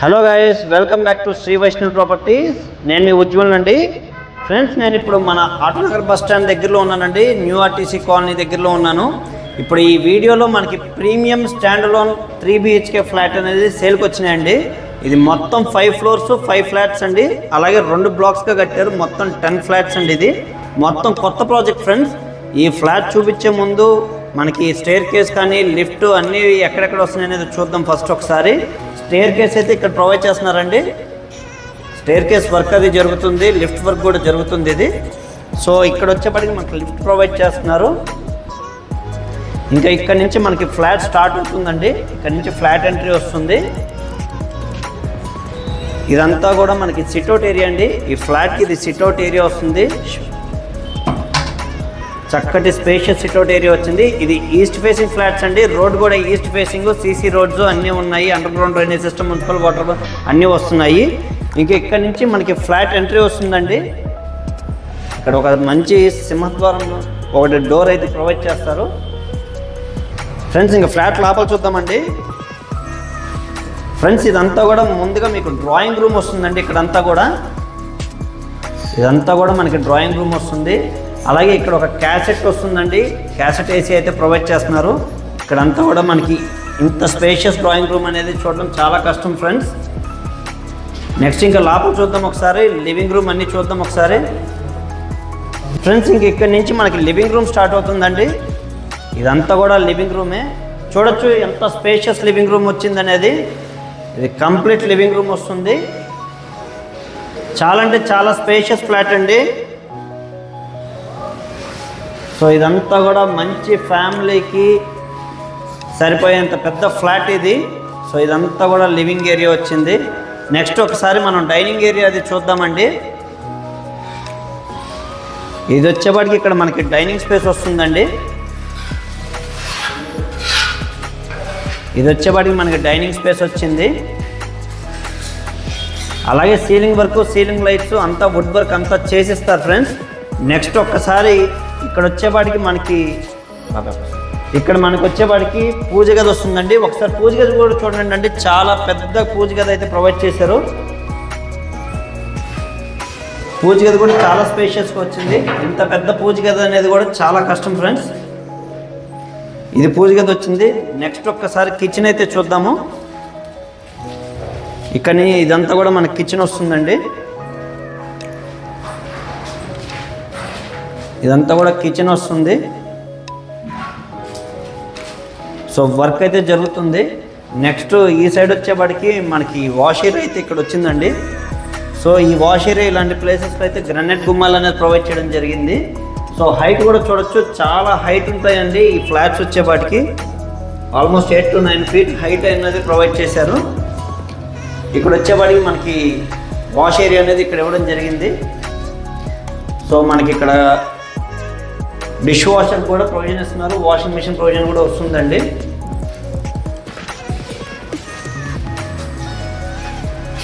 Hello guys, welcome back to Shri Vaishnav properties. నేను మీ ఉజ్వల్ అండి. ఫ్రెండ్స్, నేను ఇప్పుడు మన ఆటోనగర్ బస్ స్టాండ్ దగ్గరలో ఉన్నానండి. న్యూ ఆర్టీసీ కాలనీ దగ్గరలో ఉన్నాను. ఇప్పుడు ఈ వీడియోలో మనకి premium stand alone 3 BHK flat అనేది సేల్కి వచ్చినాయండి. ఇది మొత్తం 5 ఫ్లోర్స్ 5 ఫ్లాట్స్ అండి. అలాగే 2 బ్లాక్స్గా కట్టారు. మొత్తం 10 ఫ్లాట్స్ అండి. ఇది మొత్తం కొత్త ప్రాజెక్ట్ ఫ్రెండ్స్. ఈ ఫ్లాట్ చూపించే ముందు మనకి స్టేర్ కేస్ కానీ లిఫ్ట్ అన్నీ ఎక్కడెక్కడ వస్తున్నాయి అనేది చూద్దాం. ఫస్ట్ ఒకసారి స్టేర్ కేస్ అయితే ఇక్కడ ప్రొవైడ్ చేస్తున్నారండి. స్టేర్ కేస్ వర్క్ అది జరుగుతుంది, లిఫ్ట్ వర్క్ కూడా జరుగుతుంది ఇది. సో ఇక్కడ వచ్చేప్పటికి మనకి లిఫ్ట్ ప్రొవైడ్ చేస్తున్నారు. ఇంకా ఇక్కడ నుంచి మనకి ఫ్లాట్ స్టార్ట్ అవుతుందండి. ఇక్కడ నుంచి ఫ్లాట్ ఎంట్రీ వస్తుంది. ఇదంతా కూడా మనకి సిట్అవుట్ ఏరియా అండి. ఈ ఫ్లాట్కి ఇది సిట్అవుట్ ఏరియా వస్తుంది. చక్కటి స్పేషియస్ సిట్అవుట్ ఏరియా వచ్చింది. ఇది ఈస్ట్ ఫేసింగ్ ఫ్లాట్స్ అండి. రోడ్ కూడా ఈస్ట్ ఫేసింగ్, సీసీ రోడ్స్ అన్నీ ఉన్నాయి. Under ground drainage system, municipal water అన్నీ వస్తున్నాయి. ఇంకా ఇక్కడ నుంచి మనకి ఫ్లాట్ ఎంట్రీ వస్తుందండి. ఇక్కడ ఒక మంచి సింహద్వారం, ఒకటి డోర్ అయితే ప్రొవైడ్ చేస్తారు. ఫ్రెండ్స్, ఇంకా ఫ్లాట్ లోపల చూద్దామండి. ఫ్రెండ్స్, ఇదంతా కూడా ముందుగా మీకు డ్రాయింగ్ రూమ్ వస్తుందండి. ఇదంతా కూడా మనకి డ్రాయింగ్ రూమ్ వస్తుంది. అలాగే ఇక్కడ ఒక క్యాసెట్ వస్తుందండి. క్యాసెట్ ఏసీ అయితే ప్రొవైడ్ చేస్తున్నారు. ఇక్కడంతా కూడా మనకి ఇంత స్పేషియస్ డ్రాయింగ్ రూమ్ అనేది చూడడం చాలా కష్టం ఫ్రెండ్స్. నెక్స్ట్ ఇంకా లోపల చూద్దాం ఒకసారి. లివింగ్ రూమ్ అన్నీ చూద్దాం ఒకసారి. ఫ్రెండ్స్, ఇంక ఇక్కడ నుంచి మనకి లివింగ్ రూమ్ స్టార్ట్ అవుతుందండి. ఇదంతా కూడా లివింగ్ రూమే. చూడొచ్చు ఎంత స్పేషియస్ లివింగ్ రూమ్ వచ్చింది అనేది. ఇది కంప్లీట్ లివింగ్ రూమ్ వస్తుంది. చాలా అంటే చాలా స్పేషియస్ ఫ్లాట్ అండి. సో ఇదంతా కూడా మంచి ఫ్యామిలీకి సరిపోయేంత పెద్ద ఫ్లాట్ ఇది. సో ఇదంతా కూడా లివింగ్ ఏరియా వచ్చింది. నెక్స్ట్ ఒకసారి మనం డైనింగ్ ఏరియా అది చూద్దామండి. ఇది వచ్చేపాటికి ఇక్కడ మనకి డైనింగ్ స్పేస్ వస్తుందండి. ఇది వచ్చేపాటికి మనకి డైనింగ్ స్పేస్ వచ్చింది. అలాగే సీలింగ్ వర్క్, సీలింగ్ లైట్స్ అంతా వుడ్ వర్క్ అంతా చేసిస్తారు ఫ్రెండ్స్. నెక్స్ట్ ఒక్కసారి ఇక్కడ వచ్చేపాటికి మనకి పూజ గది వస్తుందండి. ఒకసారి పూజ గది కూడా చూడండి అండి. చాలా పెద్ద పూజ గది అయితే ప్రొవైడ్ చేశారు. పూజ గది కూడా చాలా స్పేషియస్గా వచ్చింది. ఇంత పెద్ద పూజ గది అనేది కూడా చాలా కష్టం ఫ్రెండ్స్. ఇది పూజ గది వచ్చింది. నెక్స్ట్ ఒక్కసారి కిచెన్ అయితే చూద్దాము. ఇక్కడ ఇదంతా కూడా మనకి కిచెన్ వస్తుందండి. ఇదంతా కూడా కిచెన్ వస్తుంది. సో వర్క్ అయితే జరుగుతుంది. నెక్స్ట్ ఈ సైడ్ వచ్చేపాటికి మనకి వాష్ ఏరియా అయితే ఇక్కడ వచ్చిందండి. సో ఈ వాష్ ఏరియా ఇలాంటి ప్లేసెస్లో అయితే గ్రానైట్ గుమ్మాలు అనేది ప్రొవైడ్ చేయడం జరిగింది. సో హైట్ కూడా చూడొచ్చు, చాలా హైట్ ఉంటాయండి ఈ ఫ్లాట్స్ వచ్చేపాటికి. ఆల్మోస్ట్ 8 to 9 feet హైట్ అనేది ప్రొవైడ్ చేశారు. ఇక్కడ వచ్చేపాటికి మనకి వాష్ ఏరియా అనేది ఇక్కడ ఇవ్వడం జరిగింది. సో మనకి ఇక్కడ డిష్ వాషర్ కూడా ప్రొవిజన్ ఇస్తున్నారు. వాషింగ్ మిషన్ ప్రొవిజన్ కూడా వస్తుందండి.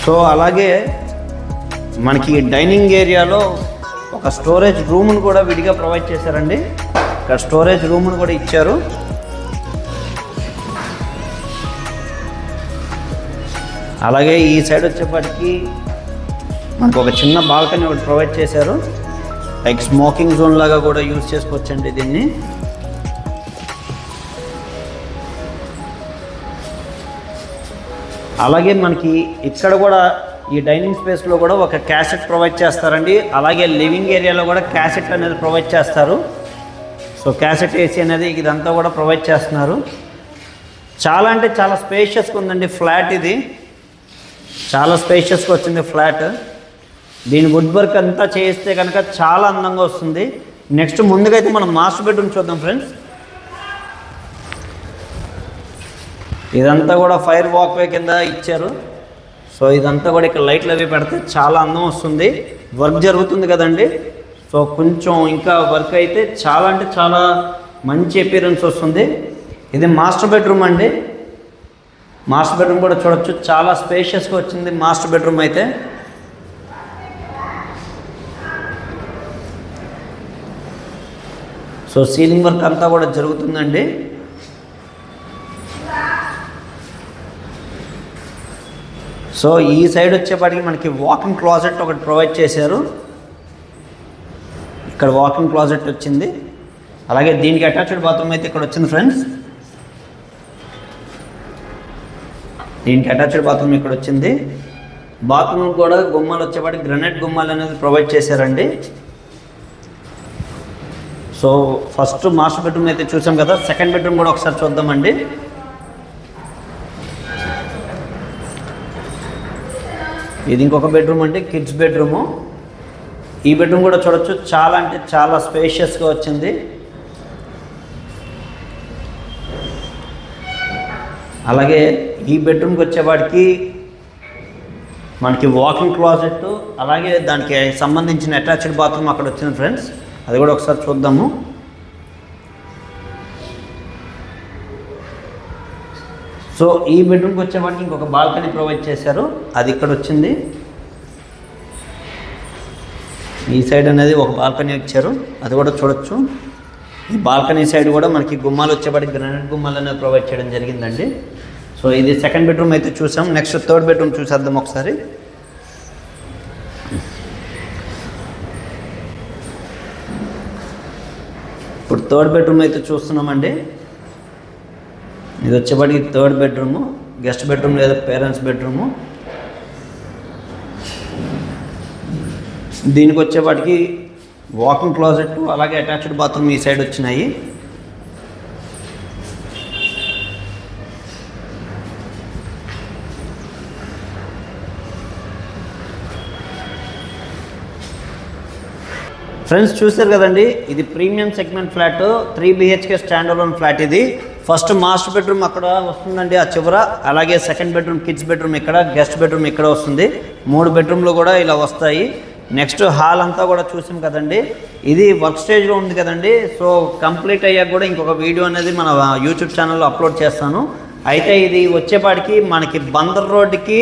సో అలాగే మనకి డైనింగ్ ఏరియాలో ఒక స్టోరేజ్ రూమ్ను కూడా విడిగా ప్రొవైడ్ చేశారండి. ఇక్కడ స్టోరేజ్ రూమ్ను కూడా ఇచ్చారు. అలాగే ఈ సైడ్ వచ్చేప్పటికి మనకు ఒక చిన్న బాల్కనీ ఒకటి ప్రొవైడ్ చేశారు. లైక్ స్మోకింగ్ జోన్ లాగా కూడా యూజ్ చేసుకోవచ్చండి దీన్ని. అలాగే మనకి ఇక్కడ కూడా ఈ డైనింగ్ స్పేస్లో కూడా ఒక క్యాసెట్ ప్రొవైడ్ చేస్తారండి. అలాగే లివింగ్ ఏరియాలో కూడా క్యాసెట్ అనేది ప్రొవైడ్ చేస్తారు. సో క్యాసెట్ ఏసీ అనేది ఇదంతా కూడా ప్రొవైడ్ చేస్తున్నారు. చాలా అంటే చాలా స్పేషియస్గా ఉందండి ఫ్లాట్. ఇది చాలా స్పేషియస్గా వచ్చింది ఫ్లాట్. దీని వుడ్ వర్క్ అంతా చేస్తే కనుక చాలా అందంగా వస్తుంది. నెక్స్ట్ ముందుగా అయితే మనం మాస్టర్ బెడ్రూమ్ చూద్దాం ఫ్రెండ్స్. ఇదంతా కూడా ఫైర్ వాక్వే కింద ఇచ్చారు. సో ఇదంతా కూడా ఇక్కడ లైట్లు అవి పెడితే చాలా అందం వస్తుంది. వర్క్ జరుగుతుంది కదండి. సో కొంచెం ఇంకా వర్క్ అయితే చాలా అంటే చాలా మంచి అపియరెన్స్ వస్తుంది. ఇది మాస్టర్ బెడ్రూమ్ అండి. మాస్టర్ బెడ్రూమ్ కూడా చూడొచ్చు, చాలా స్పేషియస్గా వచ్చింది మాస్టర్ బెడ్రూమ్ అయితే. సో సీలింగ్ వర్క్ అంతా కూడా జరుగుతుందండి. సో ఈ సైడ్ వచ్చేపాటికి మనకి వాకింగ్ క్లాజెట్ ఒకటి ప్రొవైడ్ చేశారు. ఇక్కడ వాకింగ్ క్లాజెట్ వచ్చింది. అలాగే దీనికి అటాచ్డ్ బాత్రూమ్ అయితే ఇక్కడ వచ్చింది ఫ్రెండ్స్. దీనికి అటాచ్డ్ బాత్రూమ్ ఇక్కడ వచ్చింది. బాత్రూమ్ కూడా గుమ్మాలు వచ్చేపాటికి గ్రనైట్ గుమ్మాలు అనేది ప్రొవైడ్ చేశారండి. సో ఫస్ట్ మాస్టర్ బెడ్రూమ్ అయితే చూసాం కదా, సెకండ్ బెడ్రూమ్ కూడా ఒకసారి చూద్దామండి. ఇది ఇంకొక బెడ్రూమ్ అండి, కిడ్స్ బెడ్రూము. ఈ బెడ్రూమ్ కూడా చూడొచ్చు, చాలా అంటే చాలా స్పేషియస్గా వచ్చింది. అలాగే ఈ బెడ్రూమ్కి వచ్చేవాడికి మనకి వాకింగ్ క్లాజెట్, అలాగే దానికి సంబంధించిన అటాచ్డ్ బాత్రూమ్ అక్కడ వచ్చింది ఫ్రెండ్స్. అది కూడా ఒకసారి చూద్దాము. సో ఈ బెడ్రూమ్కి వచ్చేవాడికి ఇంకొక బాల్కనీ ప్రొవైడ్ చేశారు, అది ఇక్కడ వచ్చింది. ఈ సైడ్ అనేది ఒక బాల్కనీ ఇచ్చారు, అది కూడా చూడొచ్చు. ఈ బాల్కనీ సైడ్ కూడా మనకి గుమ్మాలు వచ్చేవాడికి గ్రానైట్ గుమ్మాలు అనేవి ప్రొవైడ్ చేయడం జరిగిందండి. సో ఇది సెకండ్ బెడ్రూమ్ అయితే చూసాం. నెక్స్ట్ థర్డ్ బెడ్రూమ్ చూసేద్దాం ఒకసారి. ఇప్పుడు థర్డ్ బెడ్రూమ్ అయితే చూస్తున్నామండి. ఇది వచ్చేపాటికి థర్డ్ బెడ్రూము, గెస్ట్ బెడ్రూమ్ లేదా పేరెంట్స్ బెడ్రూము. దీనికి వచ్చేపాటికి వాకింగ్ క్లాజెట్ అలాగే అటాచ్డ్ బాత్రూమ్ ఈ సైడ్ వచ్చినాయి. ఫ్రెండ్స్ చూసారు కదండి, ఇది premium segment flat, 3 BHK stand alone flat. ఇది ఫస్ట్ మాస్టర్ బెడ్రూమ్ అక్కడ వస్తుందండి ఆ చివర, అలాగే సెకండ్ బెడ్రూమ్ కిడ్స్ బెడ్రూమ్ ఇక్కడ, గెస్ట్ బెడ్రూమ్ ఇక్కడ వస్తుంది. 3 బెడ్రూమ్లు కూడా ఇలా వస్తాయి. నెక్స్ట్ హాల్ అంతా కూడా చూసాం కదండి. ఇది వర్క్ స్టేజ్లో ఉంది కదండి. సో కంప్లీట్ అయ్యాక కూడా ఇంకొక వీడియో అనేది మన యూట్యూబ్ ఛానల్లో అప్లోడ్ చేస్తాను. అయితే ఇది వచ్చేపాటికి మనకి బందర్ రోడ్డుకి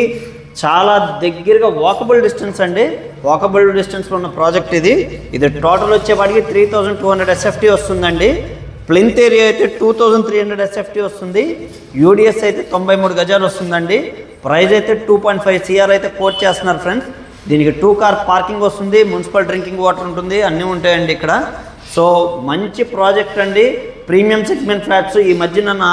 చాలా దగ్గరగా వాకబుల్ డిస్టెన్స్ అండి. వాకబుల్ డిస్టెన్స్లో ఉన్న ప్రాజెక్ట్ ఇది. ఇది టోటల్ వచ్చేపాటికి 3200 SFT వస్తుందండి. ప్లింత్ ఏరియా అయితే 2300 SFT వస్తుంది. యూడిఎస్ అయితే 93 గజాలు వస్తుందండి. ప్రైస్ అయితే 2.5 CR అయితే కోట్ చేస్తున్నారు ఫ్రెండ్స్. దీనికి 2 కార్ పార్కింగ్ వస్తుంది, మున్సిపల్ డ్రింకింగ్ వాటర్ ఉంటుంది, అన్నీ ఉంటాయండి ఇక్కడ. సో మంచి ప్రాజెక్ట్ అండి, ప్రీమియం సెగ్మెంట్ ఫ్లాట్స్. ఈ మధ్యన నా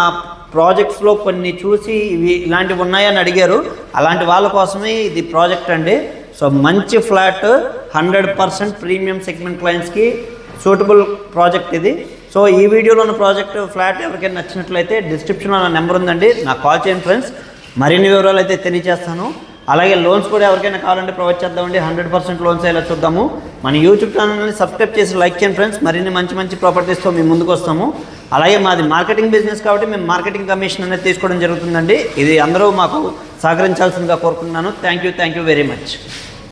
ప్రాజెక్ట్స్లో కొన్ని చూసి ఇవి ఇలాంటివి ఉన్నాయని అడిగారు, అలాంటి వాళ్ళ కోసమే ఇది ప్రాజెక్ట్ అండి. సో మంచి ఫ్లాట్, 100% ప్రీమియం సెగ్మెంట్ క్లయింట్స్కి సూటబుల్ ప్రాజెక్ట్ ఇది. సో ఈ వీడియోలో ఉన్న ప్రాజెక్ట్ ఫ్లాట్ ఎవరికైనా నచ్చినట్లయితే డిస్క్రిప్షన్లో నా నెంబర్ ఉందండి, నాకు కాల్ చేయండి ఫ్రెండ్స్. మరిన్ని వివరాలు అయితే తెలియజేస్తాను. అలాగే లోన్స్ కూడా ఎవరికైనా కావాలంటే ప్రొవైడ్ చేద్దామండి. 100% లోన్స్ అయ్యేలా చూద్దాము. మన యూట్యూబ్ ఛానల్ని సబ్స్క్రైబ్ చేసి లైక్ చేయండి ఫ్రెండ్స్. మరిన్ని మంచి ప్రాపర్టీస్తో మేము ముందుకు వస్తాము. అలాగే మాది మార్కెటింగ్ బిజినెస్ కాబట్టి మేము మార్కెటింగ్ కమిషన్ అనేది తీసుకోవడం జరుగుతుందండి. ఇది అందరూ మాకు సహకరించాల్సిందిగా కోరుకుంటున్నాను. Thank you very much.